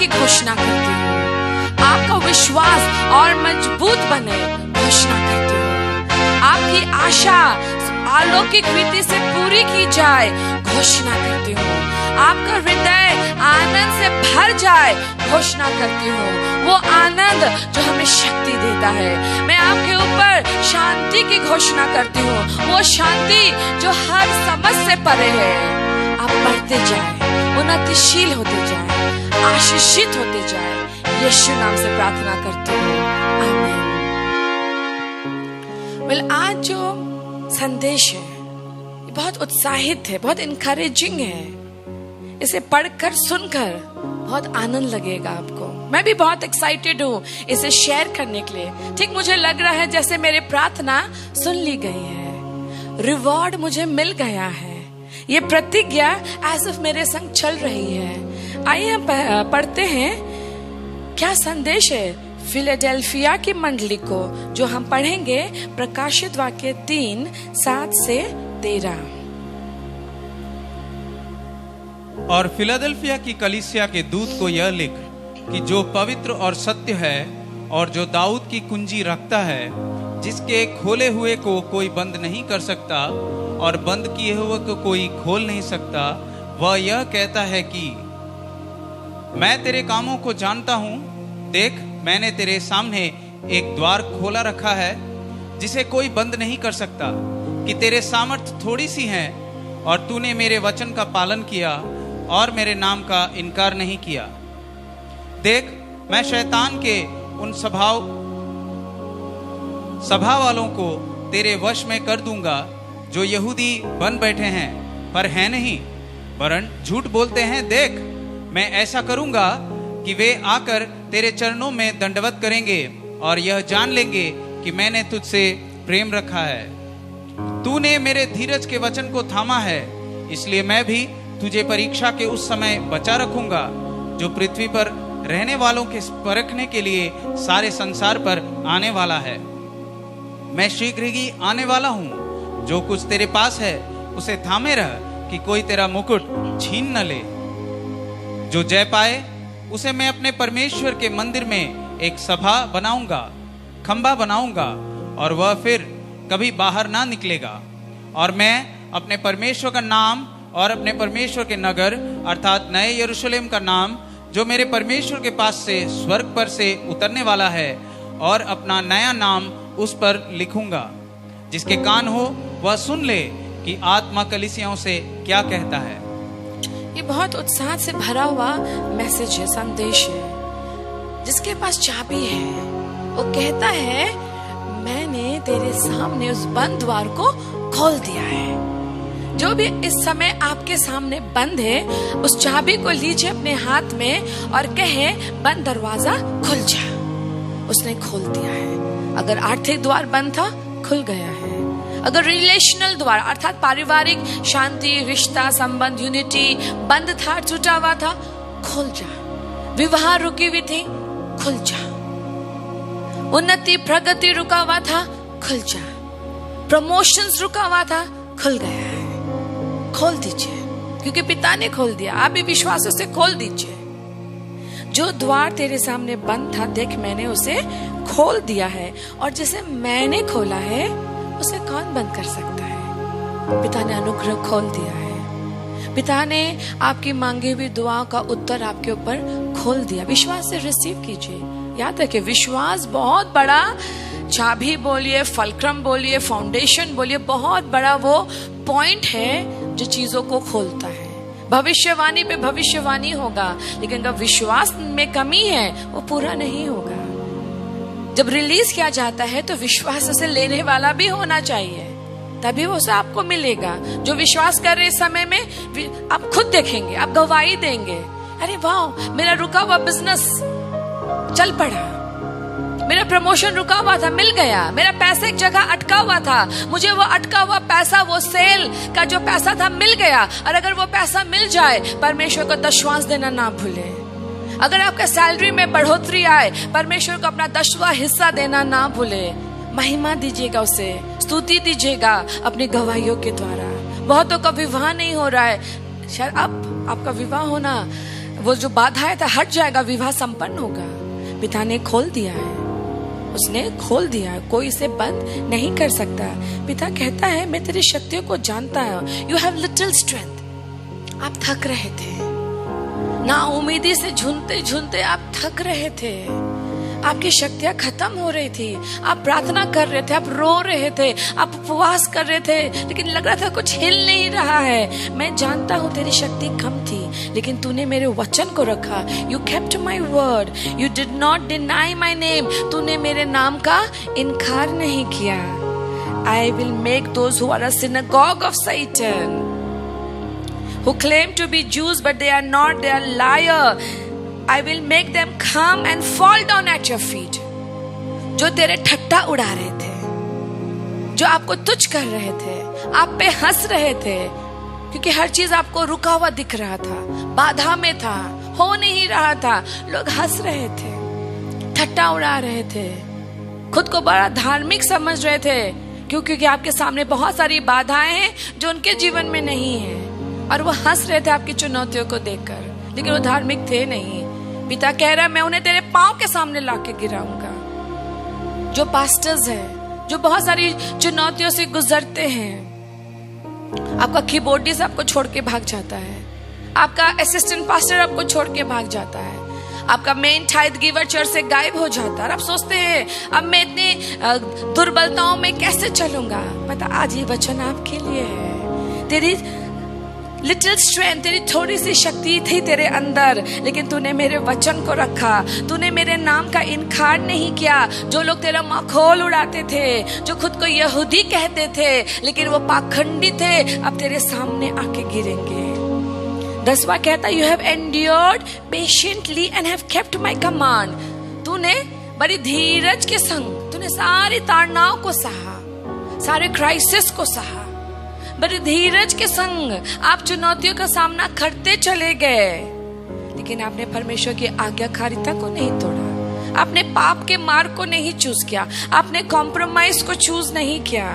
की घोषणा करती हूँ। आपका विश्वास और मजबूत बने, घोषणा करती हूँ। आपकी आशा अलौकिक रीति से पूरी की जाए, घोषणा करती हूँ। आपका हृदय आनंद से भर जाए, घोषणा करती हूँ। वो आनंद जो हमें शक्ति देता है, मैं आपके ऊपर शांति की घोषणा करती हूँ। वो शांति जो हर समझ से परे है, आप बढ़ते जाए, उन्नतिशील होते जाए, आशीषित होते जाए। यीशु नाम से प्रार्थना करती हूँ, आमीन। आज जो संदेश है ये बहुत उत्साहित है, बहुत इनकरेजिंग है। इसे पढ़कर सुनकर बहुत आनंद लगेगा आपको। मैं भी बहुत एक्साइटेड हूँ इसे शेयर करने के लिए। ठीक मुझे लग रहा है जैसे मेरी प्रार्थना सुन ली गई है, रिवॉर्ड मुझे मिल गया है। ये प्रतिज्ञा एज इफ मेरे संग चल रही है। आइए हम पढ़ते हैं क्या संदेश है फिलाडेल्फिया की मंडली को, जो हम पढ़ेंगे प्रकाशित वाक्य 3:7-13। और फिलाडेल्फिया की कलीसिया के दूत को यह लिख कि जो पवित्र और सत्य है और जो दाऊद की कुंजी रखता है, जिसके खोले हुए को कोई बंद नहीं कर सकता और बंद किए हुए को कोई खोल नहीं सकता, वह यह कहता है कि मैं तेरे कामों को जानता हूँ। देख, मैंने तेरे सामने एक द्वार खोला रखा है जिसे कोई बंद नहीं कर सकता, कि तेरे सामर्थ थोड़ी सी है और तूने मेरे वचन का पालन किया और मेरे नाम का इनकार नहीं किया। देख, मैं शैतान के उन सभा वालों को तेरे वश में कर दूंगा, जो यहूदी बन बैठे हैं पर हैं नहीं, वरन झूठ बोलते हैं। देख, मैं ऐसा करूंगा कि वे आकर तेरे चरणों में दंडवत करेंगे और यह जान लेंगे कि मैंने तुझसे प्रेम रखा है। तूने मेरे धीरज के वचन को थामा है, इसलिए मैं भी तुझे परीक्षा के उस समय बचा रखूंगा जो पृथ्वी पर रहने वालों के परखने के लिए सारे संसार पर आने वाला है। मैं शीघ्र ही आने वाला हूँ। जो कुछ तेरे पास है उसे थामे रह, कि कोई तेरा मुकुट छीन न ले। जो जय पाए उसे मैं अपने परमेश्वर के मंदिर में एक सभा बनाऊंगा, खंबा बनाऊंगा, और वह फिर कभी बाहर ना निकलेगा। और मैं अपने परमेश्वर का नाम और अपने परमेश्वर के नगर अर्थात नए यरूशलेम का नाम, जो मेरे परमेश्वर के पास से स्वर्ग पर से उतरने वाला है, और अपना नया नाम उस पर लिखूंगा। जिसके कान हो वह सुन ले कि आत्मा कलीसियाओं से क्या कहता है। ये बहुत उत्साह से भरा हुआ मैसेज है, संदेश है। जिसके पास चाबी है वो कहता है, मैंने तेरे सामने उस बंद द्वार को खोल दिया है। जो भी इस समय आपके सामने बंद है, उस चाबी को लीजिए अपने हाथ में और कहे, बंद दरवाजा खुल जा। उसने खोल दिया है। अगर आर्थिक द्वार बंद था, खुल गया है। अगर रिलेशनल द्वार अर्थात पारिवारिक शांति, रिश्ता, संबंध, यूनिटी बंद था, टूटा हुआ था, खुल जा। विवाह रुकी हुई थी, खुल जा। उन्नति प्रगति रुका हुआ था, खुल जा। प्रमोशंस रुका हुआ था, खुल गया है। खोल दीजिए, क्योंकि पिता ने खोल दिया। आप भी विश्वास से खोल दीजिए। जो द्वार तेरे सामने बंद था, देख मैंने उसे खोल दिया है, और जिसे मैंने खोला है उसे कौन बंद कर सकता है। पिता ने अनुग्रह खोल दिया है। पिता ने आपकी मांगी हुई दुआओं का उत्तर आपके ऊपर खोल दिया। विश्वास से रिसीव कीजिए। याद रखिए, विश्वास बहुत बड़ा चाबी बोलिए, फलक्रम बोलिए, फाउंडेशन बोलिए, बहुत बड़ा वो पॉइंट है जो चीजों को खोलता है। भविष्यवाणी पे भविष्यवाणी होगा, लेकिन अगर विश्वास में कमी है वो पूरा नहीं होगा। जब रिलीज किया जाता है तो विश्वास से लेने वाला भी होना चाहिए, तभी वो आपको मिलेगा। जो विश्वास कर रहे समय में आप खुद देखेंगे, आप गवाही देंगे, अरे वाह, मेरा रुका हुआ बिजनेस चल पड़ा, मेरा प्रमोशन रुका हुआ था, मिल गया, मेरा पैसा एक जगह अटका हुआ था, मुझे वो अटका हुआ पैसा, वो सेल का जो पैसा था, मिल गया। और अगर वो पैसा मिल जाए, परमेश्वर को दशवांश देना ना भूले। अगर आपका सैलरी में बढ़ोतरी आए, परमेश्वर को अपना 10वां हिस्सा देना ना भूले। महिमा दीजिएगा, उसे स्तुति दीजिएगा अपनी गवाहियों के द्वारा। बहुतों का विवाह नहीं हो रहा है, शायद अब आपका विवाह होना वो जो बाधाएं था हट जाएगा, विवाह संपन्न होगा। पिता ने खोल दिया है, उसने खोल दिया है, कोई इसे बंद नहीं कर सकता। पिता कहता है मैं तेरी शक्तियों को जानता हूं। You have little strength. आप थक रहे थे, ना उम्मीदी से झूमते झूमते आप थक रहे थे, आपकी शक्तियां खत्म हो रही थी, आप प्रार्थना कर रहे थे, आप रो रहे थे, आप उपवास कर रहे थे, लेकिन लग रहा था कुछ हिल नहीं रहा है। मैं जानता हूं तेरी शक्ति कम थी, लेकिन तूने मेरे वचन को रखा। You kept my word, you did not deny my name. तूने मेरे नाम का इनकार नहीं किया। I will make those who are a synagogue of Satan, who claim to be Jews but they are not, they are liar. I will make them come and fall down at your feet. जो तेरे ठट्टा उड़ा रहे थे, जो आपको तुच्छ कर रहे थे, आप पे हंस रहे थे, क्योंकि हर चीज आपको रुका हुआ दिख रहा था, बाधा में था, हो नहीं रहा था। लोग हंस रहे थे, ठट्टा उड़ा रहे थे, खुद को बड़ा धार्मिक समझ रहे थे, क्योंकि आपके सामने बहुत सारी बाधाएं हैं जो उनके जीवन में नहीं है, और वो हंस रहे थे आपकी चुनौतियों को देखकर, लेकिन वो धार्मिक थे नहीं। पिता कह रहा है मैं उन्हें तेरे पांव के सामने लाके गिराऊंगा। जो पास्टर्स हैं, जो बहुत सारी चुनौतियों से गुजरते हैं, आपका कीबोर्डिस्ट आपको छोड़ के भाग जाता है, आपका असिस्टेंट पास्टर आपको छोड़ के भाग जाता है, आपका मेन टाइथ गिवर चर्च से गायब हो जाता है, आप सोचते हैं अब मैं इतनी दुर्बलताओं में कैसे चलूंगा। पता आज ये वचन आपके लिए है। तेरी लिटिल स्ट्रेंथ, तेरी थोड़ी सी शक्ति थी तेरे अंदर, लेकिन तूने मेरे वचन को रखा, तूने मेरे नाम का इनकार नहीं किया। जो लोग तेरा मखौल उड़ाते थे, जो खुद को यहूदी कहते थे लेकिन वो पाखंडी थे, अब तेरे सामने आके गिरेंगे। 10वां कहता you have endured patiently and have kept my command. तूने बड़ी धीरज के संग तूने सारी ताड़नाओं को सहा, सारे क्राइसिस को सहा, बड़ी धीरज के संग आप चुनौतियों का सामना करते चले गए, लेकिन आपने परमेश्वर की आज्ञाकारिता को नहीं तोड़ा, आपने पाप के मार्ग को नहीं चूज किया, आपने कॉम्प्रोमाइज को चूज नहीं किया।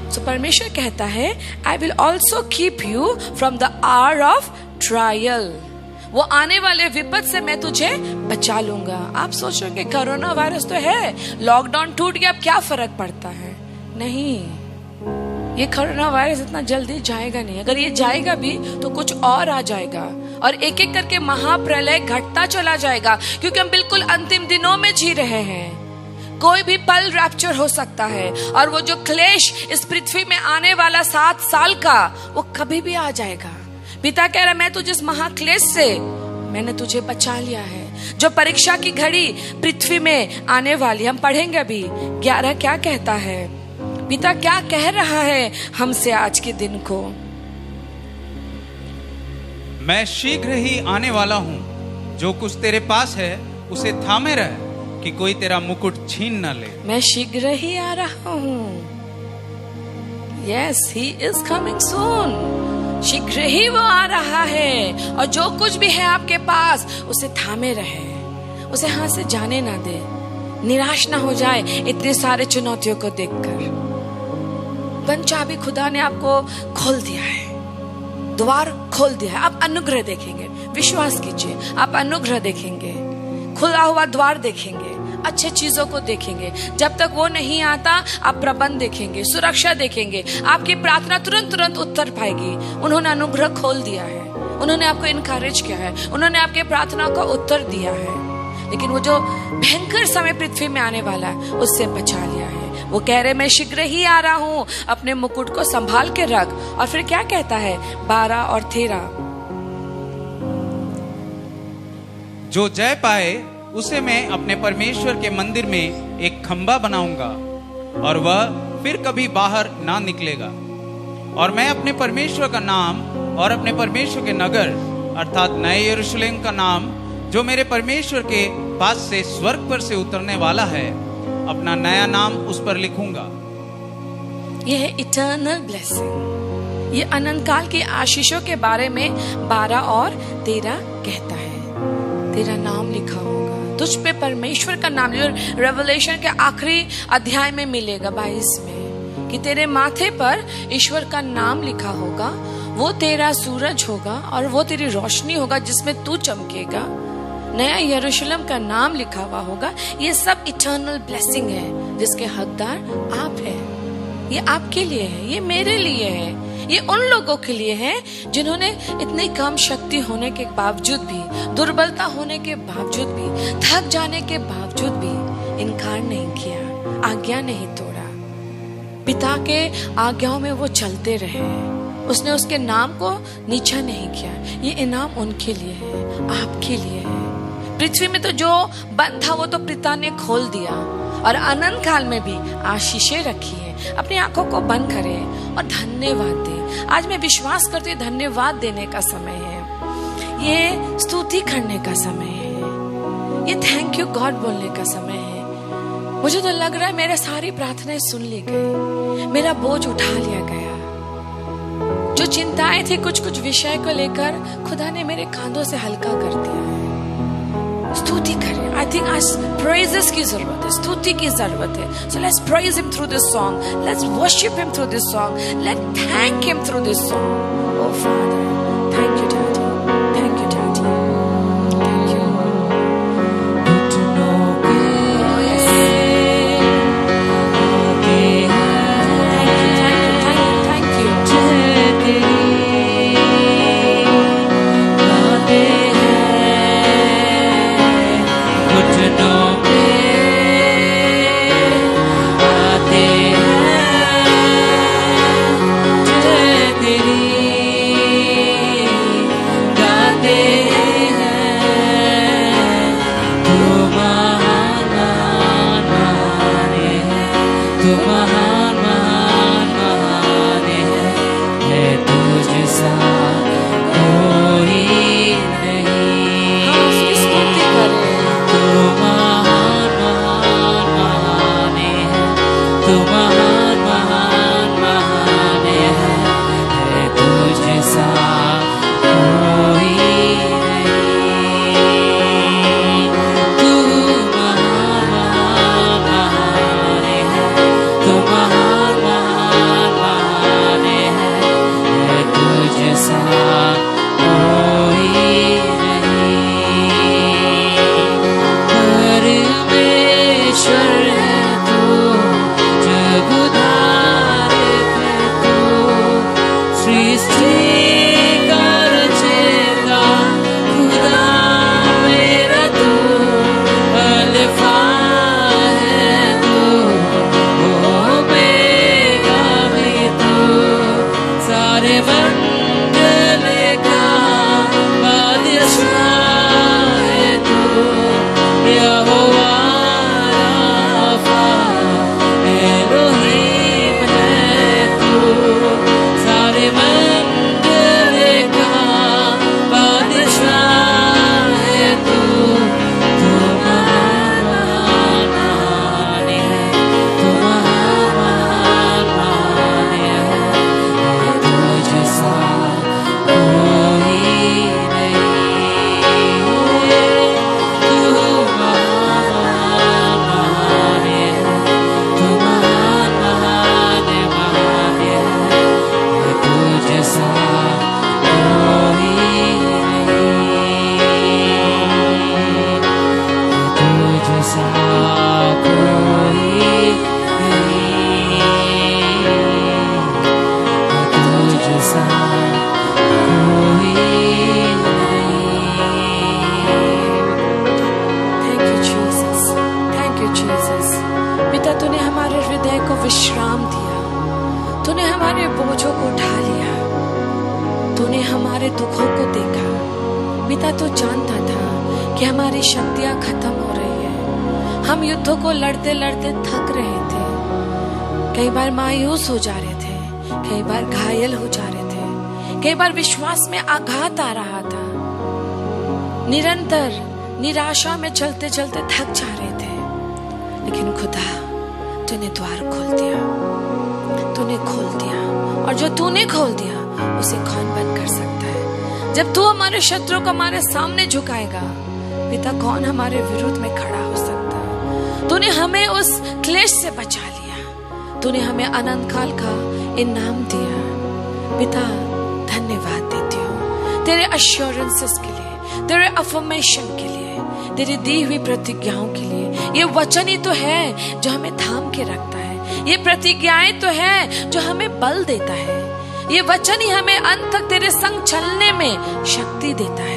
So, परमेश्वर कहता है I will also keep you from the hour of trial. वो आने वाले विपद से मैं तुझे बचा लूंगा। आप सोचोगे कोरोना वायरस तो है, लॉकडाउन टूट गया, अब क्या फर्क पड़ता है? नहीं, ये कोरोना वायरस इतना जल्दी जाएगा नहीं। अगर ये जाएगा भी तो कुछ और आ जाएगा, और एक एक करके महाप्रलय घटता चला जाएगा, क्योंकि हम बिल्कुल अंतिम दिनों में जी रहे हैं। कोई भी पल रैप्चर हो सकता है, और वो जो क्लेश इस पृथ्वी में आने वाला 7 साल का, वो कभी भी आ जाएगा। पिता कह रहा मैं तुझे इस महाक्लेश से मैंने तुझे बचा लिया है। जो परीक्षा की घड़ी पृथ्वी में आने वाली, हम पढ़ेंगे अभी 11 क्या कहता है, पिता क्या कह रहा है हमसे आज के दिन को। मैं शीघ्र ही आने वाला हूं, जो कुछ तेरे पास है उसे थामे रह, कि कोई तेरा मुकुट छीन न ले। मैं शीघ्र ही आ रहा हूं। Yes, he is coming soon. शीघ्र ही वो आ रहा है, और जो कुछ भी है आपके पास उसे थामे रहे, उसे हाथ से जाने ना दे, निराश ना हो जाए इतने सारे चुनौतियों को देखकर। बंद चाबी खुदा ने आपको खोल दिया है, द्वार खोल दिया है। आप अनुग्रह देखेंगे, विश्वास कीजिए, आप अनुग्रह देखेंगे, खुला हुआ द्वार देखेंगे, अच्छे चीजों को देखेंगे। जब तक वो नहीं आता आप प्रबंध देखेंगे, सुरक्षा देखेंगे, आपकी प्रार्थना तुरंत तुरंत उत्तर पाएगी। उन्होंने अनुग्रह खोल दिया है, उन्होंने आपको इनकरेज किया है, उन्होंने आपके प्रार्थना का उत्तर दिया है। लेकिन वो जो भयंकर समय पृथ्वी में आने वाला है उससे बचा लिया है। वो कह रहे मैं शीघ्र ही आ रहा हूं, अपने मुकुट को संभाल के रख। और फिर क्या कहता है 12 और 13, जो जय पाए उसे मैं अपने परमेश्वर के मंदिर में एक खंबा बनाऊंगा, और वह फिर कभी बाहर ना निकलेगा। और मैं अपने परमेश्वर का नाम और अपने परमेश्वर के नगर अर्थात नए यरूशलेम का नाम, जो मेरे परमेश्वर के पास से स्वर्ग पर से उतरने वाला है, अपना नया नाम उस पर लिखूंगा। यह है इटर्नल ब्लेसिंग। ये अनंत काल की आशीषों के बारे में 12 और 13 कहता है। तेरा नाम लिखा होगा, तुझ पे परमेश्वर का नाम, जो रेवलेशन के आखिरी अध्याय में मिलेगा 22 में, कि तेरे माथे पर ईश्वर का नाम लिखा होगा। वो तेरा सूरज होगा और वो तेरी रोशनी होगा जिसमें तू चमकेगा। नया यरूशलेम का नाम लिखा हुआ होगा। ये सब इटर्नल ब्लेसिंग है जिसके हकदार आप हैं। ये आपके लिए है, ये मेरे लिए है, ये उन लोगों के लिए है जिन्होंने इतनी कम शक्ति होने के बावजूद भी, दुर्बलता होने के बावजूद भी, थक जाने के बावजूद भी इनकार नहीं किया, आज्ञा नहीं तोड़ा। पिता के आज्ञाओं में वो चलते रहे। उसने उसके नाम को नीचा नहीं किया। ये इनाम उनके लिए है, आपके लिए है। पृथ्वी में तो जो बंद था वो तो पिता ने खोल दिया, और अनंत काल में भी आशीषें रखी है। अपनी आंखों को बंद करें और धन्यवाद दें। आज मैं विश्वास करती हूँ धन्यवाद देने का समय है, ये स्तुति करने का समय है, ये थैंक यू गॉड बोलने का समय है। मुझे तो लग रहा है मेरे सारी प्रार्थनाएं सुन ली गई, मेरा बोझ उठा लिया गया। जो चिंताएं थी कुछ कुछ विषय को लेकर, खुदा ने मेरे कांधों से हल्का कर दिया है। स्तुति करें। आई थिंक आज प्रेजेस की जरूरत है, स्तुति की जरूरत है। So let's praise him through this song, let's worship him through this song, let's thank him through this song. Oh father, thank you daddy, thank you daddy, thank you. Good to know विश्राम दिया, तूने हमारे बोझों को उठा लिया, तूने हमारे दुखों को देखा। पिता तो जानता था कि हमारी शक्तियां खत्म हो रही है, हम युद्धों को लड़ते लड़ते थक रहे थे, कई बार मायूस हो जा रहे थे, कई बार घायल हो जा रहे थे, कई बार विश्वास में आघात आ रहा था, निरंतर निराशा में चलते चलते थक जा रहे थे। लेकिन खुदा तूने द्वार खोल दिया, तूने खोल दिया, और जो तूने खोल दिया उसे कौन बंद कर सकता है। जब तू हमारे शत्रु को हमारे सामने झुकाएगा, पिता कौन हमारे विरुद्ध में खड़ा हो सकता है। तूने हमें उस क्लेश से बचा लिया, तूने हमें अनंत काल का इनाम दिया। पिता धन्यवाद। धन्यवाद देती हूँ तेरे अश्योरेंसेस के लिए, तेरे अफर्मेशन के लिए, तेरी दी हुई प्रतिज्ञाओं के लिए। ये वचन ही तो है जो हमें थाम के रखता है, ये प्रतिज्ञाएं तो है जो हमें बल देता है, ये वचन ही हमें अंत तक तेरे संग चलने में शक्ति देता है।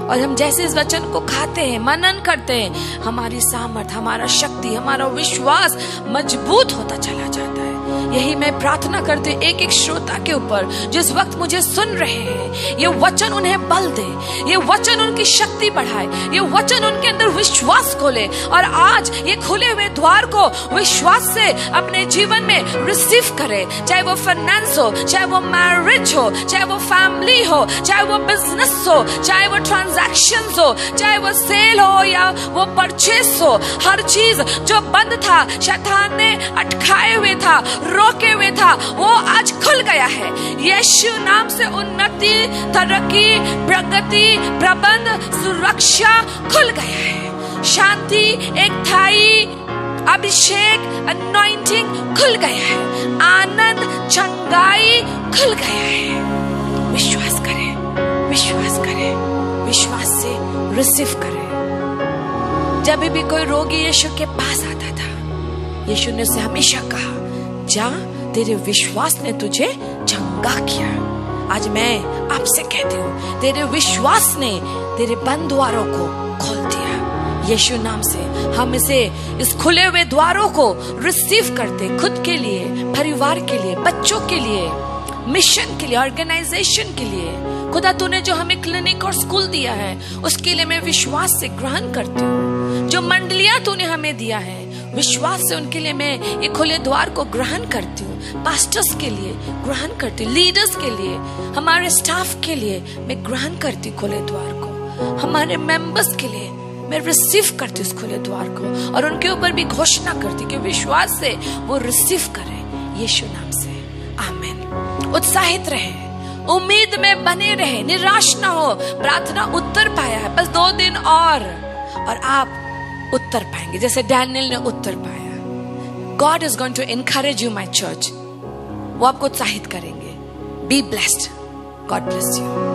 और हम जैसे इस वचन को खाते हैं, मनन करते हैं, हमारी सामर्थ, हमारा शक्ति, हमारा विश्वास मजबूत होता चला जाता है। यही मैं प्रार्थना करती हूँ एक एक श्रोता के ऊपर जिस वक्त मुझे सुन रहे हैं, ये वचन उन्हें बल दे, ये वचन उनकी शक्ति बढ़ाए, ये वचन उनके अंदर विश्वास खोले और आज ये खुले हुए द्वार को विश्वास से अपने जीवन में रिसीव करे। चाहे वो फाइनेंस हो, चाहे वो मैरिज हो, चाहे वो फैमिली हो, चाहे वो बिजनेस हो, चाहे वो ट्रांजैक्शंस हो, चाहे वो सेल हो या वो परचेस हो, हर चीज जो बंद था, शैतान ने अटकाए हुए था, रोके हुए था, वो आज खुल गया है। यीशु नाम से उन्नति, तरक्की, प्रगति, प्रबंध, सुरक्षा खुल गया है। शांति, एकताई, अभिषेक, अनॉइंटिंग खुल गया है। आनंद, चंगाई खुल गया है। विश्वास करें, विश्वास करें, विश्वास से रिसीव करें। जब भी कोई रोगी यीशु के पास आता था, यीशु ने उसे हमेशा कहा, जा, तेरे विश्वास ने तुझे चंगा किया। आज मैं आपसे कहती हूँ, तेरे विश्वास ने तेरे बंद द्वारों को खोल दिया। यीशु नाम से हम इस खुले हुए द्वारों को रिसीव करते, खुद के लिए, परिवार के लिए, बच्चों के लिए, मिशन के लिए, ऑर्गेनाइजेशन के लिए। खुदा तूने जो हमें क्लिनिक और स्कूल दिया है उसके लिए मैं विश्वास से ग्रहण करती हूँ। जो मंडलियां तूने हमें दिया है, विश्वास से उनके लिए मैं ये खुले द्वार को ग्रहण करती हूँ। पास्टर्स के लिए ग्रहण करती हूँ, लीडर्स के लिए, हमारे स्टाफ के लिए मैं ग्रहण करती हूँ खुले द्वार को। हमारे मेंबर्स के लिए मैं रिसीव करती हूँ उस खुले द्वार को और उनके ऊपर भी घोषणा करती कि विश्वास से वो रिसीव करें यीशु नाम से। आमीन। उत्साहित रहे, उम्मीद में बने रहे, निराश ना हो। प्रार्थना उत्तर पाया है, बस 2 दिन और आप उत्तर पाएंगे जैसे डैनियल ने उत्तर पाया। God is going to encourage you, my church. वो आपको उत्साहित करेंगे। Be blessed. God bless you.